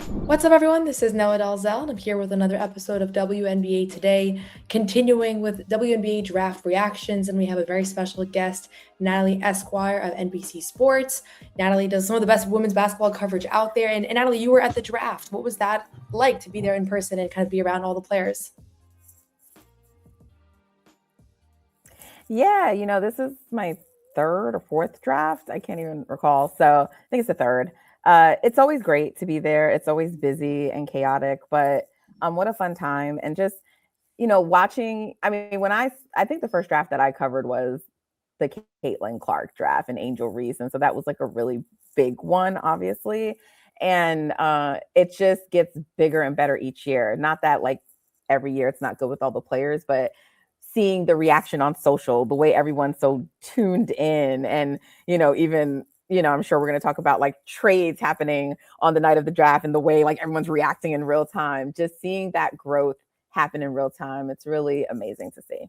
What's up, everyone? This is Noa Dalzell, and I'm here with another episode of WNBA Today, continuing with WNBA Draft reactions. And we have a very special guest, Natalie Esquire of NBC Sports. Natalie does some of the best women's basketball coverage out there. And Natalie, you were at the draft. What was that like to be there in person and kind of be around all the players? Yeah, this is my third or fourth draft. I can't even recall. So I think it's the third. It's always great to be there. It's always busy and chaotic, but what a fun time. And just, watching, I mean, I think the first draft that I covered was the Caitlin Clark draft and Angel Reese. And so that was like a really big one, obviously. And it just gets bigger and better each year. Not that like every year it's not good with all the players, but seeing the reaction on social, the way everyone's so tuned in, and even I'm sure we're going to talk about like trades happening on the night of the draft and the way like everyone's reacting in real time. Just seeing that growth happen in real time, it's really amazing to see.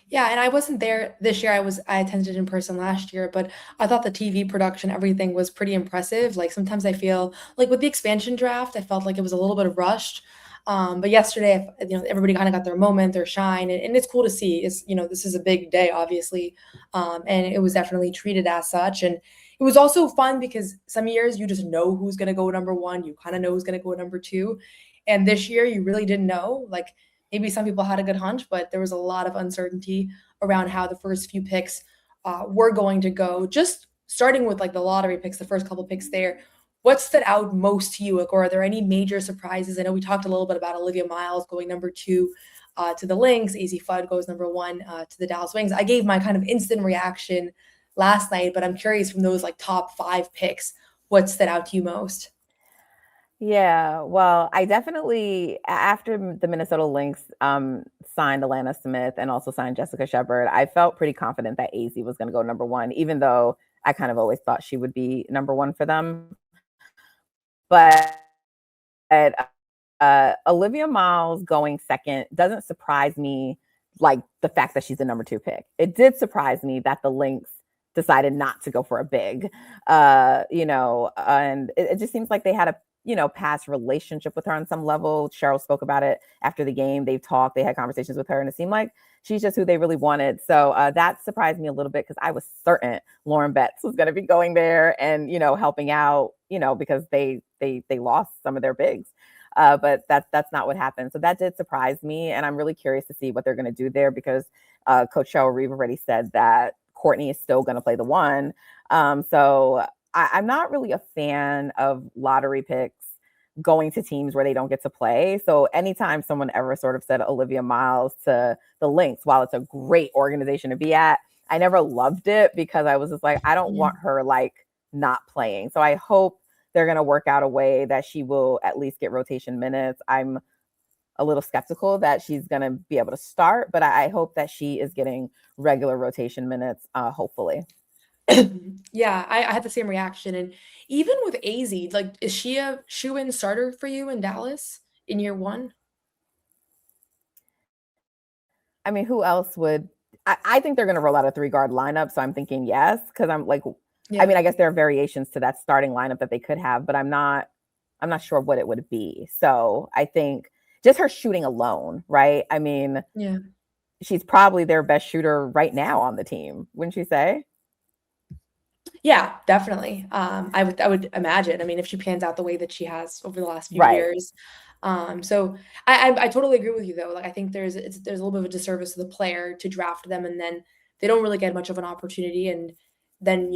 Yeah, and I wasn't there this year. I attended in person last year, but I thought the TV production, everything was pretty impressive. Like sometimes I feel like with the expansion draft, I felt like it was a little bit rushed. But yesterday, everybody kind of got their moment, their shine, and it's cool to see. This is a big day, obviously, and it was definitely treated as such. And it was also fun because some years you just know who's going to go number one, you kind of know who's going to go number two, and this year you really didn't know. Like maybe some people had a good hunch, but there was a lot of uncertainty around how the first few picks were going to go. Just starting with like the lottery picks, the first couple picks there. What stood out most to you? Like, or are there any major surprises? I know we talked a little bit about Olivia Miles going number two to the Lynx. AZ Fudd goes number one to the Dallas Wings. I gave my kind of instant reaction last night, but I'm curious from those like top five picks, what stood out to you most? Yeah, well, I definitely after the Minnesota Lynx signed Alana Smith and also signed Jessica Shepard, I felt pretty confident that AZ was going to go number one, even though I kind of always thought she would be number one for them. But Olivia Miles going second doesn't surprise me, like the fact that she's the number two pick. It did surprise me that the Lynx decided not to go for a big, and it just seems like they had a past relationship with her on some level. Cheryl spoke about it after the game. They've talked, they had conversations with her, and it seemed like she's just who they really wanted. So that surprised me a little bit because I was certain Lauren Betts was going to be going there and helping out, because they lost some of their bigs. But that's not what happened. So that did surprise me, and I'm really curious to see what they're going to do there because Coach Cheryl Reeve already said that Courtney is still going to play the one. So I'm not really a fan of lottery picks going to teams where they don't get to play. So anytime someone ever sort of said Olivia Miles to the Lynx, while it's a great organization to be at, I never loved it because I was just like, I don't want her like not playing. So I hope they're going to work out a way that she will at least get rotation minutes. I'm a little skeptical that she's going to be able to start, but I hope that she is getting regular rotation minutes, hopefully. Yeah, I had the same reaction. And even with AZ, like, is she a shoe-in starter for you in Dallas in year one? I mean, who else would? I think they're going to roll out a 3-guard lineup. So I'm thinking yes, because I'm like, I mean, I guess there are variations to that starting lineup that they could have, but I'm not sure what it would be. So I think just her shooting alone, right? I mean, Yeah. she's probably their best shooter right now on the team, wouldn't you say? Yeah, definitely. I would imagine. I mean, if she pans out the way that she has over the last few Right. years. So I totally agree with you though. Like I think there's a little bit of a disservice to the player to draft them and then they don't really get much of an opportunity. And then,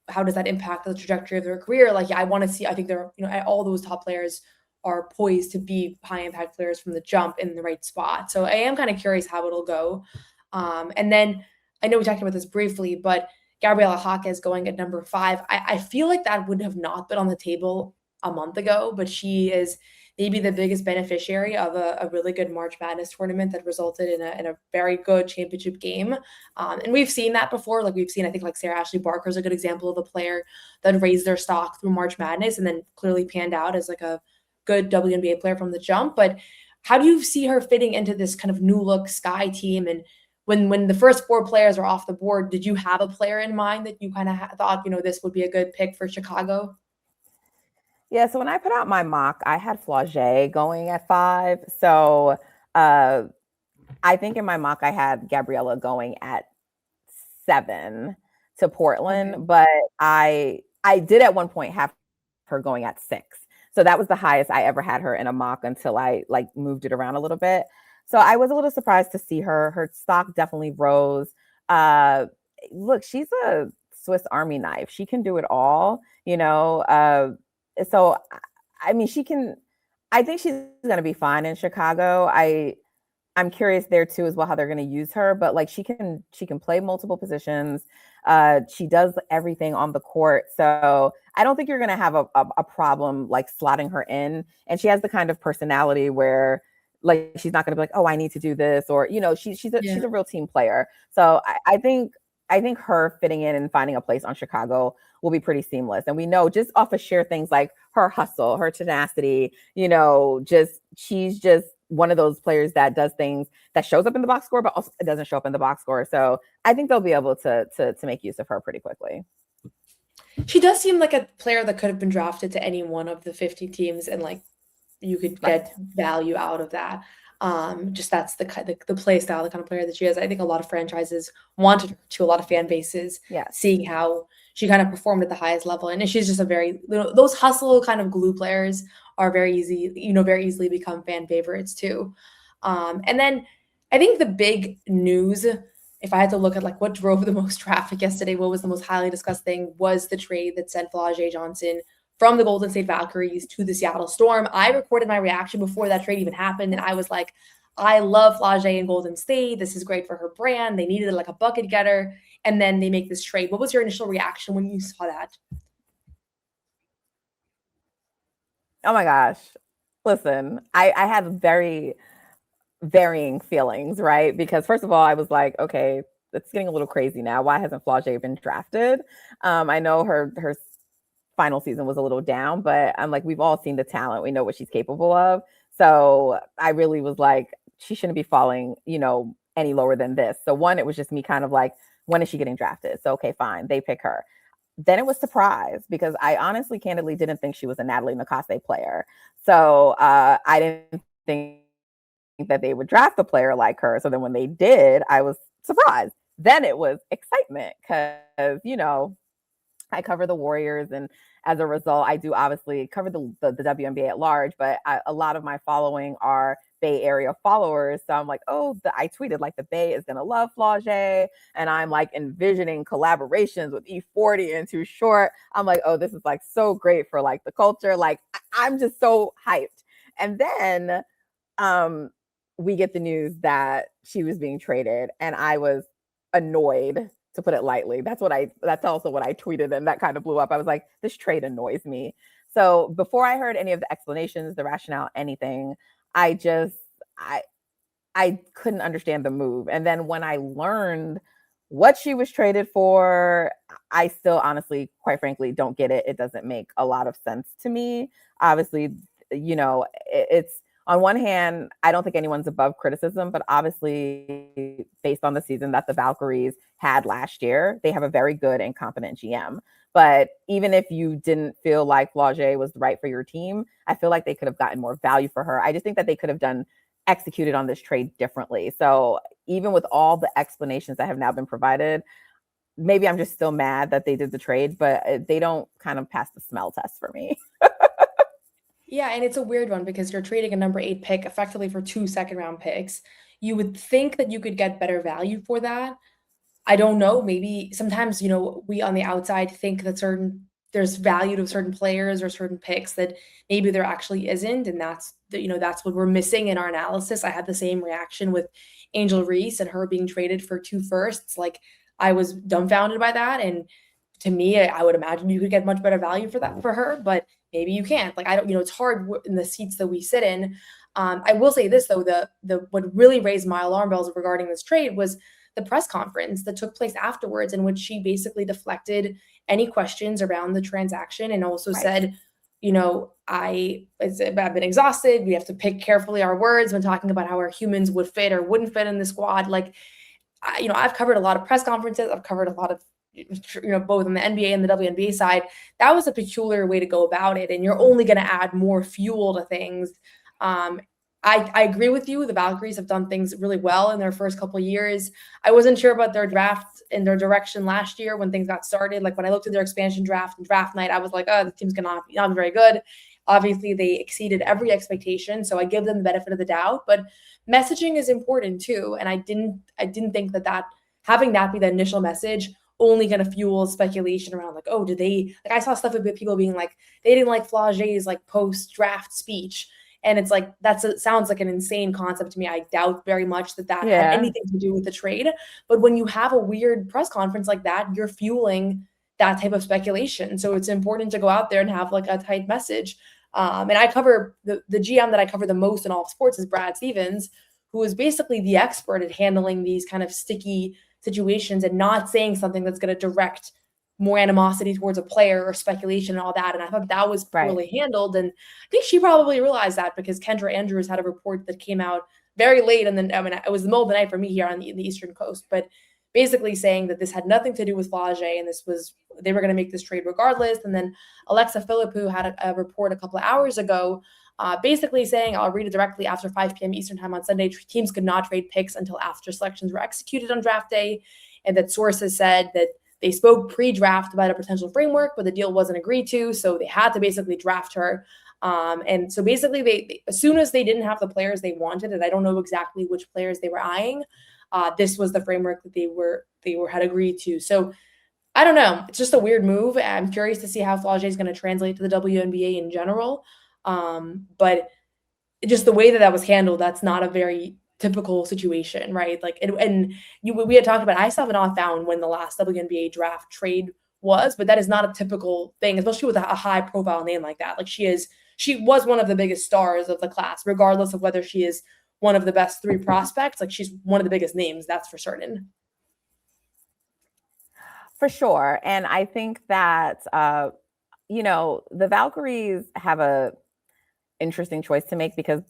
how does that impact the trajectory of their career? Like, yeah, I want to see, I think they're, all those top players are poised to be high impact players from the jump in the right spot. So I am kind of curious how it'll go. And then I know we talked about this briefly, but Gabriella Jaquez going at number five. I feel like that would have not been on the table a month ago, but she is maybe the biggest beneficiary of a really good March Madness tournament that resulted in a very good championship game. And we've seen that before. Like we've seen, I think like Sarah Ashley Barker is a good example of a player that raised their stock through March Madness and then clearly panned out as like a good WNBA player from the jump. But how do you see her fitting into this kind of new look Sky team? And when the first four players are off the board, did you have a player in mind that you kind of thought, this would be a good pick for Chicago? Yeah, so when I put out my mock, I had Flau'jae going at 5. So uh, I think in my mock I had Gabriella going at 7 to Okay. Portland, but I did at one point have her going at 6. So that was the highest I ever had her in a mock until I like moved it around a little bit. So I was a little surprised to see her. Her stock definitely rose. Uh, Look, she's a Swiss Army knife. She can do it all, you know. So I mean, she can. I think she's going to be fine in Chicago. I'm curious there too as well how they're going to use her, but like she can play multiple positions. She does everything on the court, so I don't think you're going to have a problem like slotting her in. And she has the kind of personality where like she's not going to be like, oh, I need to do this, or you know, she's Yeah. a real team player. So I think her fitting in and finding a place on Chicago will be pretty seamless. And we know just off of sheer things like her hustle, her tenacity, you know, she's just one of those players that does things that shows up in the box score, but also it doesn't show up in the box score. So I think they'll be able to make use of her pretty quickly. She does seem like a player that could have been drafted to any one of the 50 teams, and like you could Right. get value out of that. Just that's the play style, the kind of player that she is. I think a lot of franchises wanted her to, a lot of fan bases, Yes. seeing how she kind of performed at the highest level. And she's just a very, those hustle kind of glue players are very easy, very easily become fan favorites too. And then I think the big news, if I had to look at like what drove the most traffic yesterday, what was the most highly discussed thing, was the trade that sent Flau'jae Johnson from the Golden State Valkyries to the Seattle Storm. I recorded my reaction before that trade even happened, and I was like, I love Flau'jae in Golden State. This is great for her brand. They needed like a bucket getter, and then they make this trade. What was your initial reaction when you saw that? Oh my gosh. Listen, I have very varying feelings, right? Because first of all, I was like, okay, it's getting a little crazy now. Why hasn't Flau'jae been drafted? I know her final season was a little down, but I'm like, we've all seen the talent. We know what she's capable of. So I really was like, she shouldn't be falling, any lower than this. So one, it was just me kind of like, when is she getting drafted? So okay, fine, they pick her. Then it was surprise because I honestly, candidly, didn't think she was a Natalie Esquire player. So I didn't think that they would draft a player like her. So then when they did, I was surprised. Then it was excitement because, I cover the Warriors, and as a result, I do obviously cover the WNBA at large, but a lot of my following are Bay Area followers. So I'm like, oh, I tweeted like the Bay is gonna love Flau'jae, and I'm like envisioning collaborations with E40 and Too Short. I'm like, oh, this is like so great for like the culture. Like I'm just so hyped. And then we get the news that she was being traded, and I was annoyed, to put it lightly. That's also what I tweeted, and that kind of blew up. I was like, this trade annoys me. So before I heard any of the explanations, the rationale, anything, I just I couldn't understand the move. And then when I learned what she was traded for, I still honestly, quite frankly, don't get it. It doesn't make a lot of sense to me. Obviously, it's on one hand, I don't think anyone's above criticism, but obviously, based on the season that the Valkyries had last year, they have a very good and competent GM. But even if you didn't feel like Flau'jae was right for your team, I feel like they could have gotten more value for her. I just think that they could have executed on this trade differently. So even with all the explanations that have now been provided, maybe I'm just still mad that they did the trade, but they don't kind of pass the smell test for me. Yeah, and it's a weird one because you're trading a number 8 pick effectively for 2 second-round picks. You would think that you could get better value for that. I don't know, maybe sometimes, we on the outside think that there's value to certain players or certain picks that maybe there actually isn't, and that's what we're missing in our analysis. I had the same reaction with Angel Reese and her being traded for 2 firsts. Like, I was dumbfounded by that, and to me, I would imagine you could get much better value for that for her, but maybe you can't. Like, I don't, it's hard in the seats that we sit in. I will say this though, the what really raised my alarm bells regarding this trade was the press conference that took place afterwards, in which she basically deflected any questions around the transaction and also Right. said, I've been exhausted. We have to pick carefully our words when talking about how our humans would fit or wouldn't fit in the squad. Like, I've covered a lot of press conferences. I've covered a lot of both on the NBA and the WNBA side, that was a peculiar way to go about it. And you're only going to add more fuel to things. I agree with you. The Valkyries have done things really well in their first couple of years. I wasn't sure about their draft and their direction last year when things got started. Like when I looked at their expansion draft and draft night, I was like, oh, the team's not be very good. Obviously, they exceeded every expectation, so I give them the benefit of the doubt. But messaging is important too, and I didn't think that having that be the initial message only going to fuel speculation around like, oh, did they? Like I saw stuff with people being like they didn't like Flau'jae's like post draft speech. And it's like, sounds like an insane concept to me. I doubt very much that had anything to do with the trade. But when you have a weird press conference like that, you're fueling that type of speculation. So it's important to go out there and have like a tight message. And I cover the GM that I cover the most in all of sports is Brad Stevens, who is basically the expert at handling these kind of sticky situations and not saying something that's going to direct more animosity towards a player or speculation and all that. And I thought that was poorly handled. And I think she probably realized that because Kendra Andrews had a report that came out very late. And then, it was the middle of the night for me here on the Eastern Coast, but basically saying that this had nothing to do with Flau'jae and they were going to make this trade regardless. And then Alexa Philippou had a report a couple of hours ago, basically saying, I'll read it directly, after 5 p.m. Eastern time on Sunday, teams could not trade picks until after selections were executed on draft day. And that sources said that they spoke pre-draft about a potential framework, but the deal wasn't agreed to. So they had to basically draft her. And so basically they as soon as they didn't have the players they wanted, and I don't know exactly which players they were eyeing, this was the framework that they had agreed to. So I don't know. It's just a weird move. I'm curious to see how Flau'jae is going to translate to the WNBA in general. But just the way that was handled, that's not a very typical situation, right? Like, we had talked about, I still have not found when the last WNBA draft trade was, but that is not a typical thing, especially with a high profile name like that. Like she was one of the biggest stars of the class, regardless of whether she is one of the best 3 prospects. Like she's one of the biggest names, that's for certain. For sure. And I think that, the Valkyries have a interesting choice to make because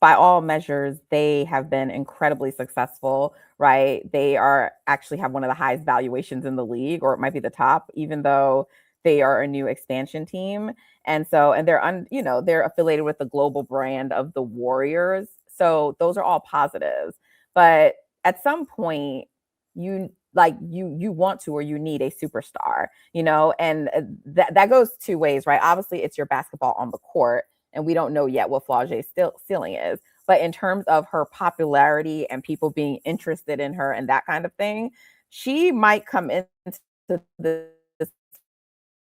by all measures, they have been incredibly successful, right? They actually have one of the highest valuations in the league, or it might be the top, even though they are a new expansion team. And they're affiliated with the global brand of the Warriors. So those are all positives. But at some point, you want to, or you need a superstar, and that goes 2 ways, right? Obviously, it's your basketball on the court. And we don't know yet what Flau'jae's ceiling is. But in terms of her popularity and people being interested in her and that kind of thing, she might come into this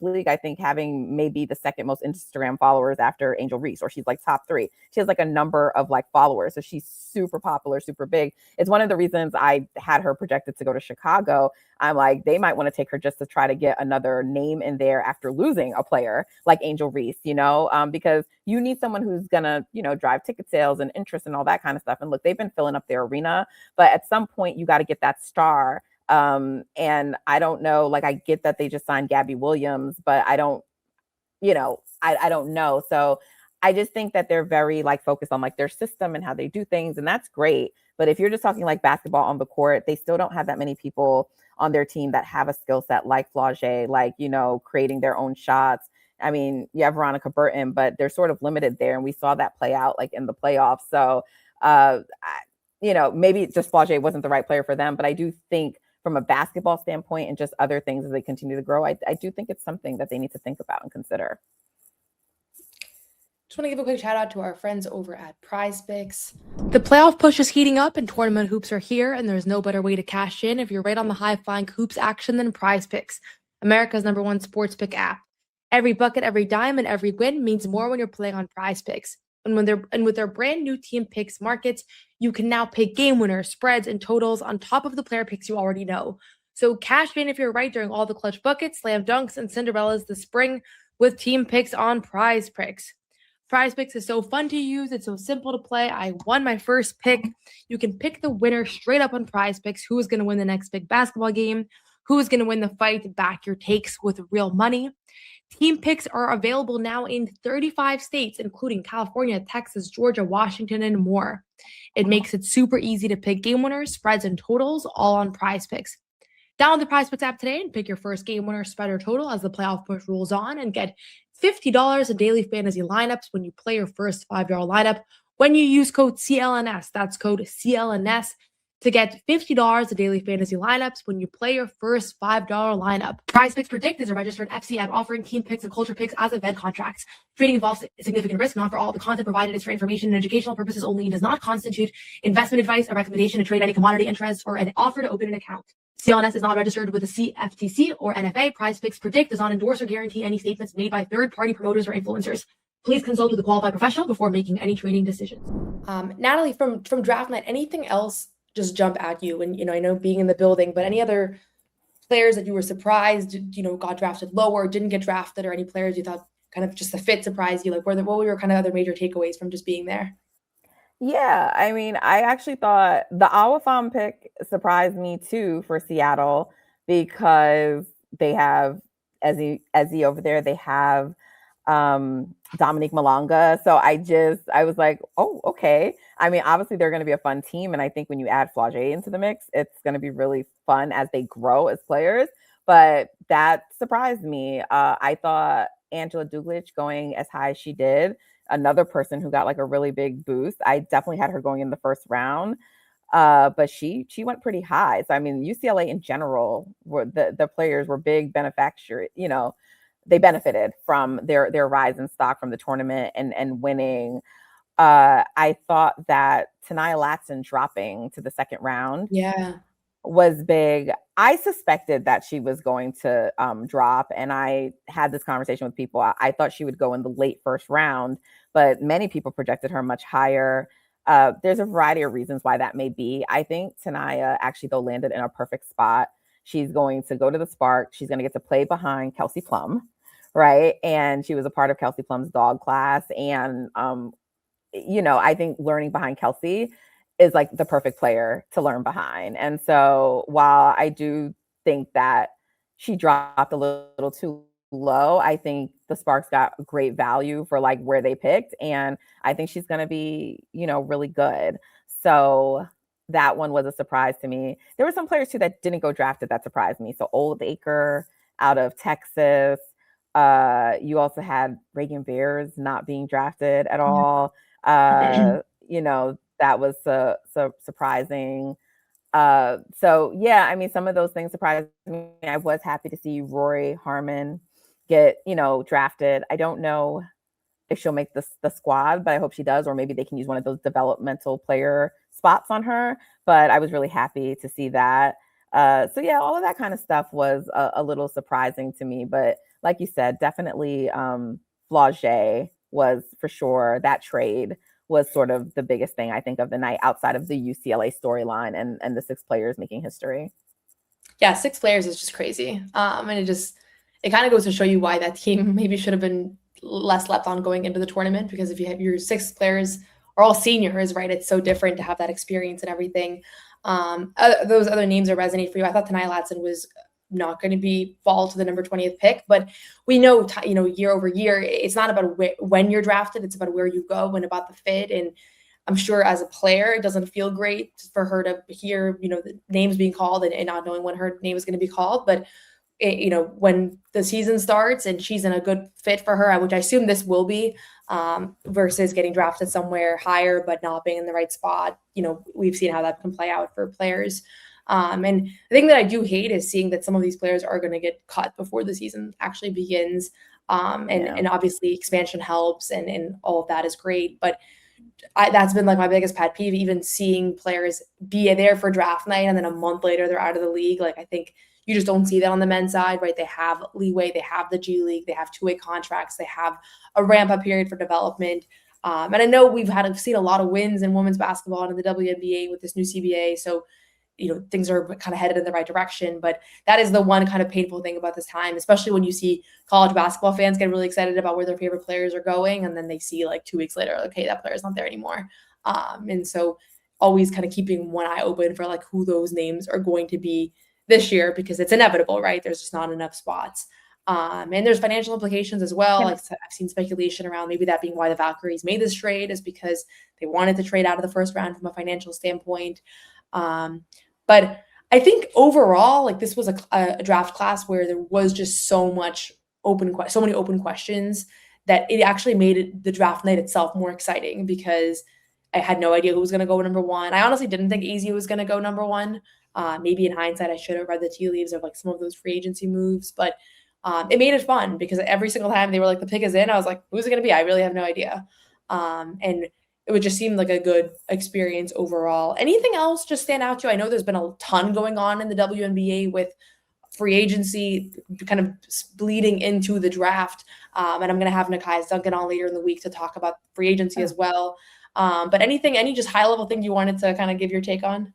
league, I think, having maybe the second most Instagram followers after Angel Reese, or she's like top 3. She has like a number of like followers. So she's super popular, super big. It's one of the reasons I had her projected to go to Chicago. I'm like, they might want to take her just to try to get another name in there after losing a player like Angel Reese, because you need someone who's going to, drive ticket sales and interest and all that kind of stuff. And look, they've been filling up their arena, but at some point you got to get that star. And I don't know, like I get that they just signed Gabby Williams, but I don't, I don't know. So I just think that they're very like focused on like their system and how they do things. And that's great. But if you're just talking like basketball on the court, they still don't have that many people on their team that have a skill set like Flau'jae, like, creating their own shots. I mean, you have Veronica Burton, but they're sort of limited there. And we saw that play out like in the playoffs. So, maybe just Flau'jae wasn't the right player for them, but I do think from a basketball standpoint and just other things as they continue to grow, I do think it's something that they need to think about and consider. Just want to give a quick shout out to our friends over at PrizePicks. The playoff push is heating up and tournament hoops are here, and there's no better way to cash in if you're right on the high-flying hoops action than PrizePicks, America's #1 sports pick app. Every bucket, every dime, and every win means more when you're playing on PrizePicks. And with their brand new team picks markets, you can now pick game winners, spreads, and totals on top of the player picks you already know. So cash in if you're right during all the clutch buckets, slam dunks, and Cinderellas this spring with team picks on PrizePicks. PrizePicks is so fun to use. It's so simple to play. I won my first pick. You can pick the winner straight up on PrizePicks. Who is going to win the next big basketball game? Who is going to win the fight? Back your takes with real money. Team picks are available now in 35 states, including California, Texas, Georgia, Washington, and more. It makes it super easy to pick game winners, spreads, and totals all on PrizePicks. Download the PrizePicks app today and pick your first game winner, spread, or total as the playoff push rolls on, and get $50 in daily fantasy lineups when you play your first $5 lineup when you use code CLNS. That's code CLNS to get $50 in daily fantasy lineups when you play your first $5 lineup. PrizePicks Predict is a registered FC app offering team picks and culture picks as event contracts. Trading involves significant risk. Not for all. The content provided is for information and educational purposes only and does not constitute investment advice, a recommendation to trade any commodity interest, or an offer to open an account. CLNS is not registered with the CFTC or NFA. PrizePicks Predict does not endorse or guarantee any statements made by third-party promoters or influencers. Please consult with a qualified professional before making any trading decisions. Natalie, from draft night, anything else just jump at you? And, I know being in the building, but any other players that you were surprised, got drafted lower, didn't get drafted, or any players you thought kind of just the fit surprised you? Like, what were your kind of other major takeaways from just being there? Yeah, I mean, I actually thought the Awafam pick surprised me too for Seattle because they have Ezzy over there. They have Dominique Malonga. So I was like, oh, okay. I mean, obviously they're going to be a fun team. And I think when you add Flau'jae into the mix, it's going to be really fun as they grow as players. But that surprised me. I thought Angela Duglic going as high as she did, another person who got like a really big boost. I definitely had her going in the first round. But she went pretty high. So I mean, UCLA in general, were the players were big benefactors, they benefited from their rise in stock from the tournament and winning. I thought that Tanaya Latson dropping to the second round was big. I suspected that she was going to drop, and I had this conversation with people. I thought she would go in the late first round, but many people projected her much higher. There's a variety of reasons why that may be. I think Tanaya actually, though, landed in a perfect spot. She's going to go to the Spark. She's going to get to play behind Kelsey Plum, right? And she was a part of Kelsey Plum's dog class. And, I think learning behind Kelsey is like the perfect player to learn behind. And so while I do think that she dropped a little too low, I think the Sparks got great value for like where they picked. And I think she's going to be, really good. So that one was a surprise to me. There were some players too that didn't go drafted that surprised me. So Old Acre out of Texas. You also had Reagan Bears not being drafted at all. That was so surprising. So yeah, I mean, some of those things surprised me. I was happy to see Rory Harmon get, drafted. I don't know if she'll make the squad, but I hope she does, or maybe they can use one of those developmental player spots on her. But I was really happy to see that. So yeah, all of that kind of stuff was a little surprising to me. But like you said, definitely Flau'jae was for sure. That trade was sort of the biggest thing I think of the night outside of the UCLA storyline and the 6 players making history. Yeah, 6 players is just crazy. And it kind of goes to show you why that team maybe should have been less slept on going into the tournament, because if you have your 6 players are all seniors, right? It's so different to have that experience and everything. Those other names that resonate for you. I thought Tanaya Latson was not going to fall to the number 20th pick, but we know, year over year, it's not about when you're drafted, it's about where you go and about the fit. And I'm sure as a player, it doesn't feel great for her to hear, the names being called and not knowing when her name is going to be called. But when the season starts and she's in a good fit for her, which I assume this will be, versus getting drafted somewhere higher but not being in the right spot, we've seen how that can play out for players. And the thing that I do hate is seeing that some of these players are going to get cut before the season actually begins. And obviously expansion helps and all of that is great. But that's been like my biggest pet peeve, even seeing players be there for draft night and then a month later they're out of the league. Like, I think you just don't see that on the men's side, right? They have leeway, they have the G League, they have 2-way contracts, they have a ramp-up period for development. And I know we've seen a lot of wins in women's basketball and in the WNBA with this new CBA. So, things are kind of headed in the right direction. But that is the one kind of painful thing about this time, especially when you see college basketball fans get really excited about where their favorite players are going. And then they see like 2 weeks later, okay, that player's not there anymore. And so always kind of keeping one eye open for like who those names are going to be this year, because it's inevitable, right? There's just not enough spots. And there's financial implications as well. Like I've seen speculation around maybe that being why the Valkyries made this trade, is because they wanted to trade out of the first round from a financial standpoint. But I think overall, like this was a draft class where there was just so many open questions that it actually made the draft night itself more exciting because I had no idea who was going to go number one. I honestly didn't think AZ was going to go number one. Maybe in hindsight, I should have read the tea leaves of like some of those free agency moves, but it made it fun because every single time they were like, the pick is in, I was like, who's it going to be? I really have no idea. And it would just seem like a good experience overall. Anything else just stand out to you? I know there's been a ton going on in the WNBA with free agency kind of bleeding into the draft. And I'm going to have Nekias Duncan on later in the week to talk about free agency as well. But any just high level thing you wanted to kind of give your take on?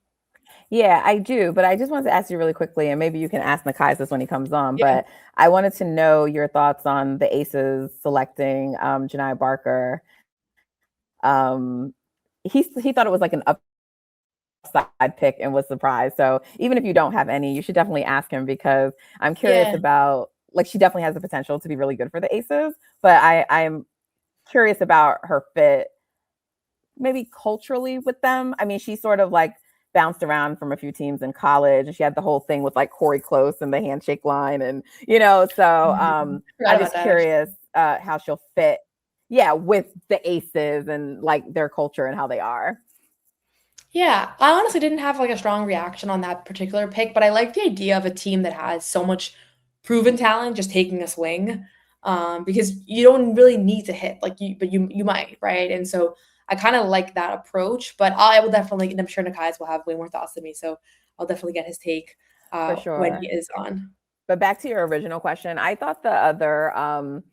Yeah, I do. But I just wanted to ask you really quickly, and maybe you can ask Nekias this when he comes on. Yeah. But I wanted to know your thoughts on the Aces selecting Janiyah Barker. He thought it was like an upside pick and was surprised. So even if you don't have any, you should definitely ask him because I'm curious about, like, she definitely has the potential to be really good for the Aces. But I'm curious about her fit, maybe culturally with them. I mean, she sort of like bounced around from a few teams in college, and she had the whole thing with like Corey Close and the handshake line, and so I'm just curious how she'll fit, with the Aces and like their culture and how they are. Yeah, I honestly didn't have like a strong reaction on that particular pick, but I like the idea of a team that has so much proven talent just taking a swing, because you don't really need to hit but you might, right? And so I kind of like that approach, but I will definitely, and I'm sure Nekias will have way more thoughts than me, so I'll definitely get his take For sure. when he is on. But back to your original question, I thought some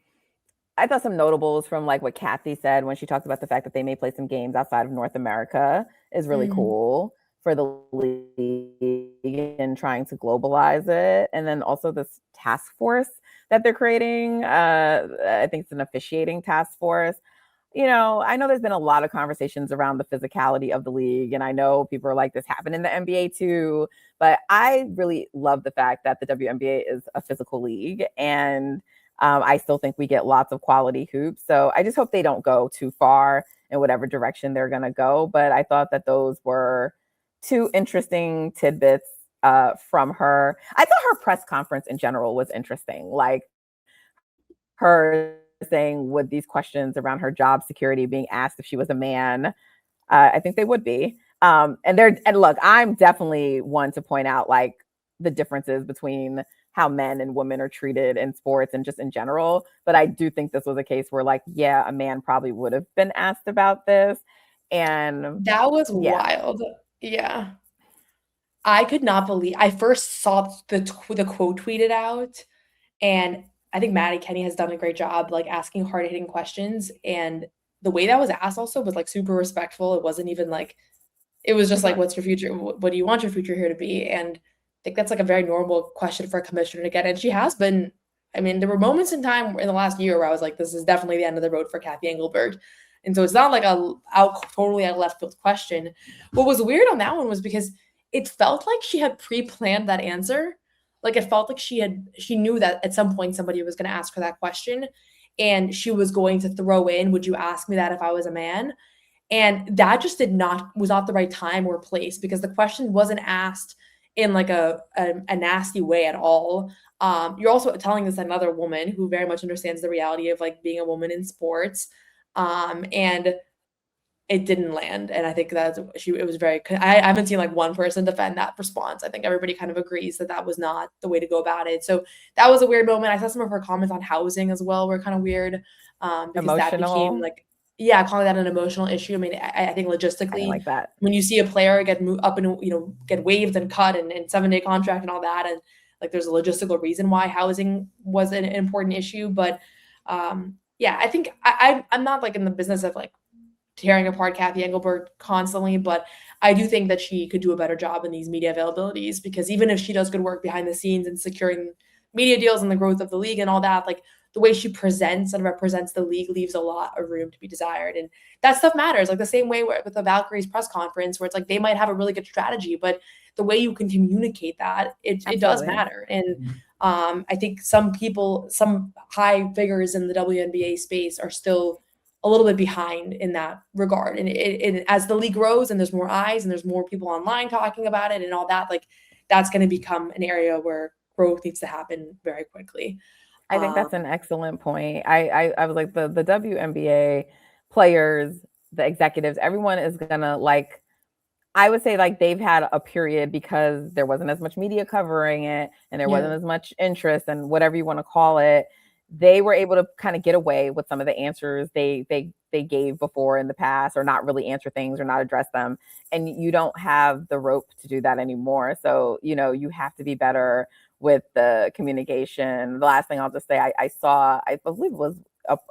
notables from like what Cathy said when she talked about the fact that they may play some games outside of North America is really cool for the league and trying to globalize it. And then also this task force that they're creating. I think it's an officiating task force. I know there's been a lot of conversations around the physicality of the league, and I know people are like, this happened in the NBA too, but I really love the fact that the WNBA is a physical league, and I still think we get lots of quality hoops. So I just hope they don't go too far in whatever direction they're going to go. But I thought that those were two interesting tidbits from her. I thought her press conference in general was interesting. Like her saying, would these questions around her job security being asked if she was a man, I think they would be. And look, I'm definitely one to point out like the differences between how men and women are treated in sports and just in general. But I do think this was a case where like, a man probably would have been asked about this. And that was wild. Yeah. I could not believe, I first saw the quote tweeted out, and I think Maddie Kenny has done a great job like asking hard-hitting questions, and the way that was asked also was like super respectful. It wasn't even like, it was just like, what's your future? What do you want your future here to be? And I think that's like a very normal question for a commissioner to get. And she has been, I mean, there were moments in time in the last year where I was like, this is definitely the end of the road for Cathy Engelbert. And so it's not like totally out left field question. What was weird on that one was because it felt like she had pre-planned that answer. Like it felt like she knew that at some point somebody was going to ask her that question, and she was going to throw in, would you ask me that if I was a man? And that just was not the right time or place, because the question wasn't asked in like a nasty way at all. You're also telling this another woman who very much understands the reality of like being a woman in sports. And it didn't land. And I think it was very, I haven't seen like one person defend that response. I think everybody kind of agrees that that was not the way to go about it. So that was a weird moment. I saw some of her comments on housing as well were kind of weird, because emotional. that became like, calling that an emotional issue. I mean, I think logistically, like that, when you see a player get moved up and get waived and cut and 7-day contract and all that, and like there's a logistical reason why housing was an important issue. But I think I'm not like in the business of like tearing apart Cathy Engelbert constantly, but I do think that she could do a better job in these media availabilities, because even if she does good work behind the scenes and securing media deals and the growth of the league and all that, like the way she presents and represents the league leaves a lot of room to be desired. And that stuff matters. Like the same way with the Valkyries press conference, where it's like they might have a really good strategy, but the way you can communicate that, it does matter. And I think some high figures in the WNBA space are still a little bit behind in that regard. And as the league grows and there's more eyes and there's more people online talking about it and all that, like that's going to become an area where growth needs to happen very quickly. I think that's an excellent point. I was like, the WNBA players, the executives, everyone is gonna, like, I would say, like, they've had a period because there wasn't as much media covering it and there wasn't as much interest and whatever you want to call it. They were able to kind of get away with some of the answers they gave before in the past, or not really answer things or not address them. And you don't have the rope to do that anymore. So, you have to be better with the communication. The last thing I'll just say, I saw, I believe it was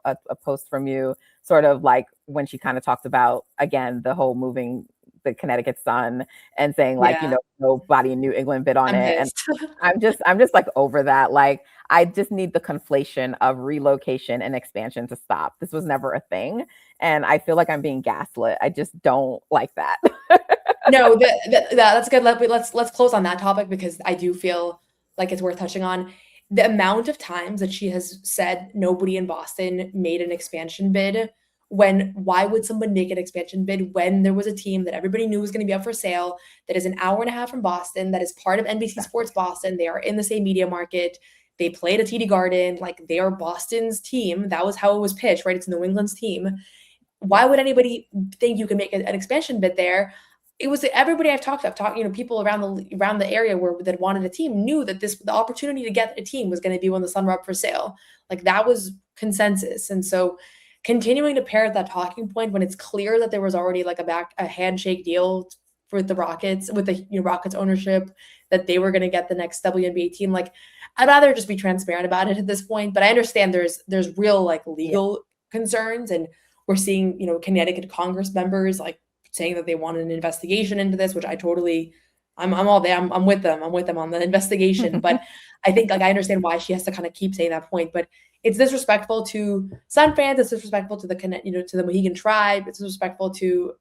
a post from you, sort of like when she kind of talked about, again, the whole moving the Connecticut Sun and saying, like, nobody in New England bid on it. Pissed. And I'm just like over that. Like, I just need the conflation of relocation and expansion to stop. This was never a thing. And I feel like I'm being gaslit. I just don't like that. No, that's good. Let's close on that topic, because I do feel like it's worth touching on. The amount of times that she has said nobody in Boston made an expansion bid, why would someone make an expansion bid when there was a team that everybody knew was going to be up for sale, that is an hour and a half from Boston, that is part of NBC Sports Boston. They are in the same media market. They played at TD Garden. Like, they are Boston's team. That was how it was pitched, right? It's New England's team. Why would anybody think you can make an expansion bid there? It was everybody I've talked, people around the area that wanted a team knew that the opportunity to get a team was going to be when the Sun were up for sale. Like, that was consensus. And so continuing to pair that talking point when it's clear that there was already like a handshake deal with the Rockets, with the Rockets ownership, that they were going to get the next WNBA team. Like, I'd rather just be transparent about it at this point. But I understand there's real, like, legal concerns, and we're seeing, Connecticut Congress members like saying that they wanted an investigation into this, which I'm all there. I'm with them. I'm with them on the investigation. But I think, like, I understand why she has to kind of keep saying that point. But it's disrespectful to Sun fans. It's disrespectful to to the Mohegan tribe. It's disrespectful to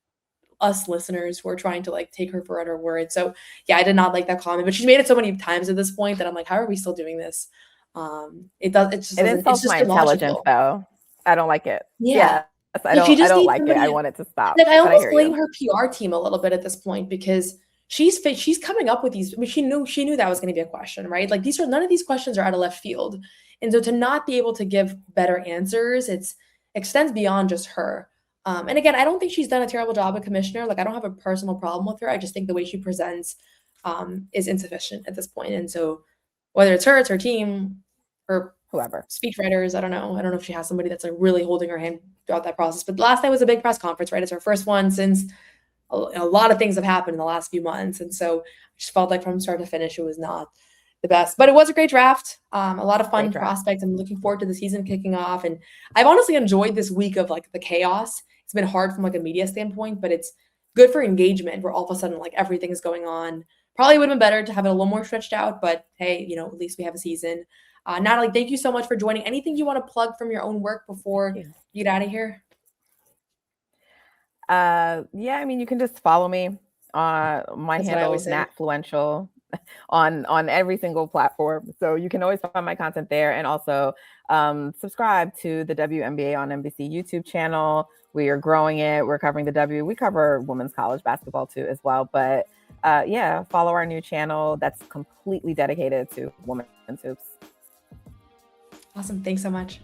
us listeners who are trying to, like, take her for her word. So yeah, I did not like that comment. But she's made it so many times at this point that I'm like, how are we still doing this? It insults my intelligence, though. I don't like it. Yeah. I don't like it. I want it to stop. Like, I almost blame her PR team a little bit at this point, because she's coming up with these. I mean, she knew that was going to be a question, right? Like, none of these questions are out of left field. And so to not be able to give better answers, it extends beyond just her. And again, I don't think she's done a terrible job as commissioner. Like, I don't have a personal problem with her. I just think the way she presents is insufficient at this point. And so whether it's her team, or whoever, speechwriters, I don't know if she has somebody that's, like, really holding her hand throughout that process. But last night was a big press conference, right? It's her first one since a lot of things have happened in the last few months. And so I just felt like from start to finish, it was not the best, but it was a great draft. A lot of fun prospects. I'm looking forward to the season kicking off. And I've honestly enjoyed this week of, like, the chaos. It's been hard from, like, a media standpoint, but it's good for engagement, where all of a sudden, like, everything is going on. Probably would have been better to have it a little more stretched out, but hey, at least we have a season. Natalie, thank you so much for joining. Anything you want to plug from your own work before you get out of here? I mean, you can just follow me. My handle is NatFluential on every single platform. So you can always find my content there. And also subscribe to the WNBA on NBC YouTube channel. We are growing it. We're covering we cover women's college basketball too as well. But follow our new channel that's completely dedicated to women's hoops. Awesome. Thanks so much.